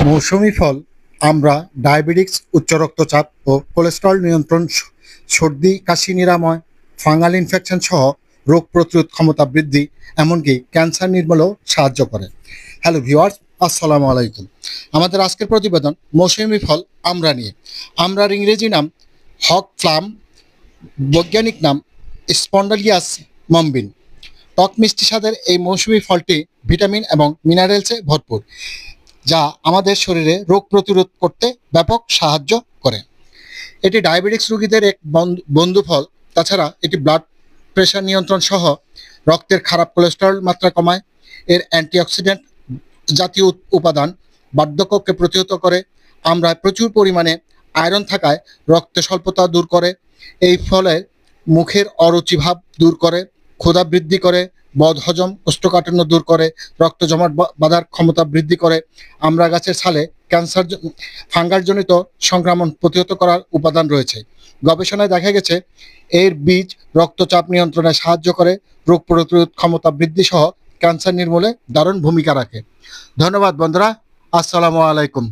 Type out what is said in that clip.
মৌসুমী ফল আমরা ডায়াবেটিক্স, উচ্চ রক্তচাপ ও কোলেস্টেরল নিয়ন্ত্রণ, সর্দি কাশি নিরাময়, ফাঙ্গাল ইনফেকশন সহ রোগ প্রতিরোধ ক্ষমতা বৃদ্ধি, এমনকি ক্যান্সার নির্মূলেও সাহায্য করে। হ্যালো ভিউয়ার্স, আসসালামু আলাইকুম। আমাদের আজকের প্রতিবেদন মৌসুমী ফল আমরা নিয়ে। আমরার ইংরেজি নাম হক প্লাম, বৈজ্ঞানিক নাম স্পন্ডালিয়াস মম্বিন। টক মিষ্টি স্বাদের এই মৌসুমী ফলটি ভিটামিন এবং মিনারেলসে ভরপুর, যা আমাদের শরীরে রোগ প্রতিরোধ করতে ব্যাপক সাহায্য করে। এটি ডায়াবেটিক্স রোগীদের এক বন্ধু ফল। তাছাড়া এটি ব্লাড প্রেশার নিয়ন্ত্রণ সহ রক্তের খারাপ কোলেস্টেরল মাত্রা কমায়। এর অ্যান্টিঅক্সিডেন্ট জাতীয় উপাদান বার্ধক্যকে প্রতিহত করে। আমরা প্রচুর পরিমাণে আয়রন থাকায় রক্ত স্বল্পতা দূর করে। এই ফলে মুখের অরুচিভাব দূর করে, ক্ষুধা বৃদ্ধি করে, বদহজম, কোষ্ঠকাঠিন্য দূর করে, রক্ত জমাট বাঁধার ক্ষমতা বৃদ্ধি করে। আমরা গাছের ছালে ক্যান্সার, ফাঙ্গাসজনিত সংক্রমণ প্রতিহত করার উপাদান রয়েছে। গবেষণায় দেখা গেছে এর বীজ রক্তচাপ নিয়ন্ত্রণে সাহায্য করে, রোগ প্রতিরোধ ক্ষমতা বৃদ্ধি সহ ক্যান্সার নির্মূলে দারুণ ভূমিকা রাখে। ধন্যবাদ বন্ধুরা, আসসালামু আলাইকুম।